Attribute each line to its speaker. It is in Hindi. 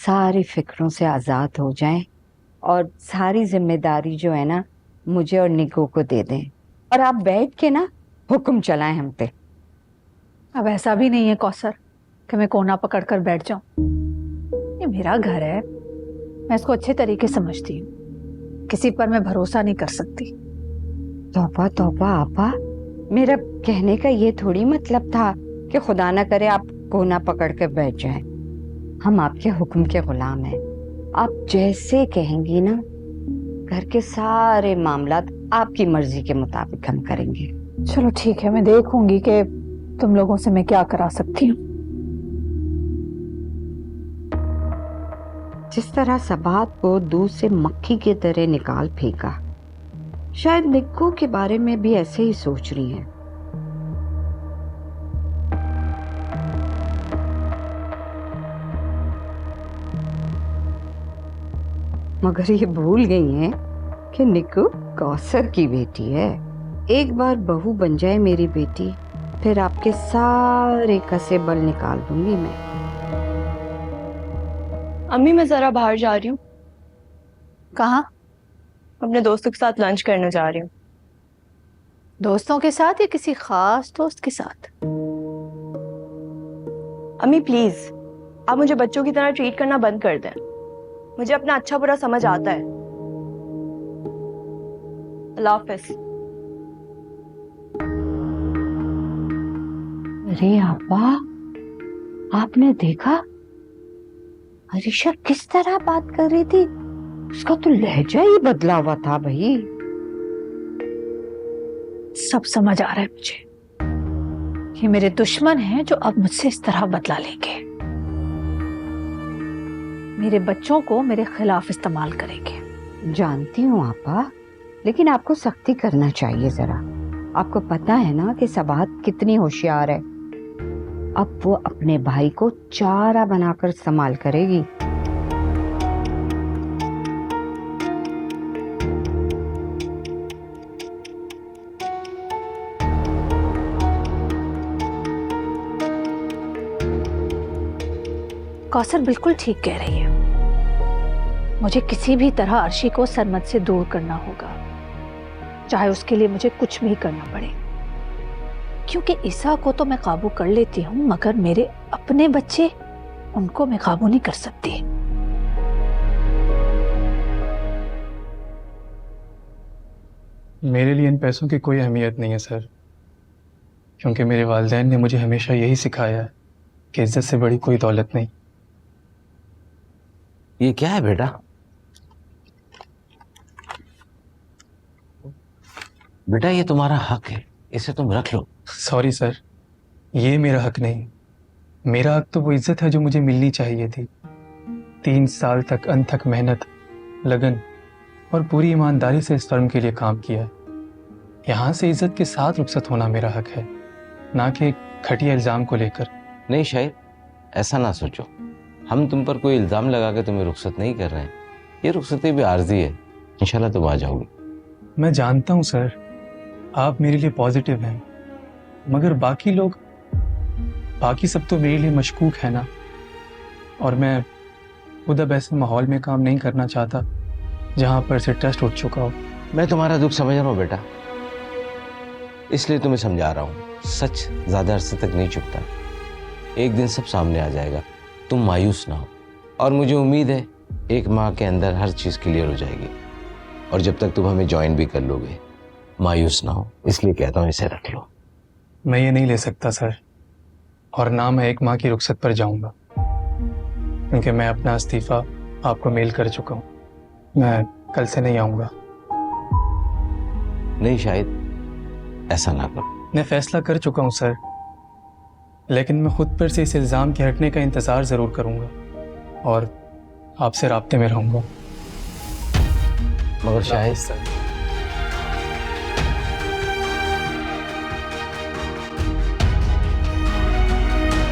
Speaker 1: सारी फिक्रों से आज़ाद हो जाएं और सारी जिम्मेदारी जो है ना मुझे और निको को दे दें और आप बैठ के ना हुक्म चलाएं हम पे।
Speaker 2: अब ऐसा भी नहीं है कौसर कि मैं कोना पकड़ कर बैठ जाऊं। ये मेरा घर है, मैं इसको अच्छे तरीके समझती हूँ। किसी पर मैं भरोसा नहीं कर सकती।
Speaker 1: तौबा तौबा आपा, मेरा कहने का ये थोड़ी मतलब था कि खुदा ना करे आप कोना पकड़ कर बैठ जाएं। हम आपके हुक्म के गुलाम हैं। आप जैसे कहेंगी ना, घर के सारे मामलात आपकी मर्जी के मुताबिक हम करेंगे।
Speaker 2: चलो ठीक है, मैं देखूंगी कि तुम लोगों से मैं क्या करा सकती हूँ।
Speaker 1: जिस तरह सबात को दूध से मक्खी की तरह निकाल फेंका, शायद निक्कू के बारे में भी ऐसे ही सोच रही हैं। मगर ये भूल गई हैं कि निक्कू कौसर की बेटी है। एक बार बहू बन जाए मेरी बेटी, फिर आपके सारे कसे बल निकाल दूंगी मैं।
Speaker 3: अम्मी मैं जरा बाहर जा रही हूँ।
Speaker 2: कहाँ?
Speaker 3: अपने दोस्तों के साथ लंच करने जा रही हूँ।
Speaker 2: दोस्तों के साथ या किसी खास दोस्त के साथ?
Speaker 3: अम्मी प्लीज, आप मुझे बच्चों की तरह ट्रीट करना बंद कर दें। मुझे अपना अच्छा बुरा समझ आता है। अल्लाह हाफिज।
Speaker 1: अरे आपा, आपने देखा अरीशा किस तरह बात कर रही थी? उसका तो लहजा ही बदला हुआ था भाई।
Speaker 2: सब समझ आ रहा है मुझे। ये मेरे दुश्मन हैं जो अब मुझसे इस तरह बदला लेंगे। मेरे बच्चों को मेरे खिलाफ इस्तेमाल करेंगे।
Speaker 1: जानती हूँ आपा, लेकिन आपको सख्ती करना चाहिए जरा। आपको पता है ना कि सबात कितनी होशियार है। अब वो अपने भाई को चारा बनाकर इस्तेमाल करेगी।
Speaker 2: कौसर बिल्कुल ठीक कह रही है। मुझे किसी भी तरह अर्शी को सरमद से दूर करना होगा, चाहे उसके लिए मुझे कुछ भी करना पड़े। क्योंकि ईसा को तो मैं काबू कर लेती हूँ, मगर मेरे अपने बच्चे, उनको मैं काबू नहीं कर सकती।
Speaker 4: मेरे लिए इन पैसों की कोई अहमियत नहीं है सर, क्योंकि मेरे वालिदैन ने मुझे हमेशा यही सिखाया है कि इज्जत से बड़ी कोई दौलत नहीं।
Speaker 5: ये क्या है बेटा? बेटा ये तुम्हारा हक है, इसे तुम रख लो।
Speaker 4: सॉरी सर, ये मेरा हक नहीं। मेरा हक तो वो इज्जत है जो मुझे मिलनी चाहिए थी। 3 साल तक अनथक मेहनत, लगन और पूरी ईमानदारी से इस फर्म के लिए काम किया है। यहाँ से इज्जत के साथ रुखसत होना मेरा हक है, ना कि घटिया इल्ज़ाम को लेकर।
Speaker 5: नहीं शायद ऐसा ना सोचो, हम तुम पर कोई इल्ज़ाम लगा के तुम्हें रुखसत नहीं कर रहे हैं। ये रुखसती भी आर्जी है, इंशाल्लाह तुम आ जाओगी।
Speaker 4: मैं जानता हूँ सर, आप मेरे लिए पॉजिटिव हैं, मगर बाकी सब तो मेरे लिए मशकूक है ना। और मैं खुद अब ऐसे माहौल में काम नहीं करना चाहता जहाँ पर से ट्रस्ट उठ चुका हो।
Speaker 5: मैं तुम्हारा दुख समझ रहा हूँ बेटा, इसलिए तुम्हें समझा रहा हूँ। सच ज्यादा अरसे तक नहीं छुपता, एक दिन सब सामने आ जाएगा। तुम मायूस ना हो, और मुझे उम्मीद है एक माह के अंदर हर चीज़ क्लियर हो जाएगी। और जब तक तुम हमें ज्वाइन भी कर लोगे, मायूस ना हो, इसलिए कहता हूँ इसे रख लो।
Speaker 4: मैं ये नहीं ले सकता सर, और ना मैं एक माह की रुखसत पर जाऊंगा, क्योंकि मैं अपना इस्तीफा आपको मेल कर चुका हूँ। मैं कल से नहीं आऊँगा।
Speaker 5: नहीं शायद ऐसा ना करो।
Speaker 4: मैं फैसला कर चुका हूँ सर, लेकिन मैं खुद पर से इस इल्ज़ाम के हटने का इंतज़ार ज़रूर करूँगा और आपसे राब्ते में रहूँगा।
Speaker 5: मगर शायद
Speaker 4: सर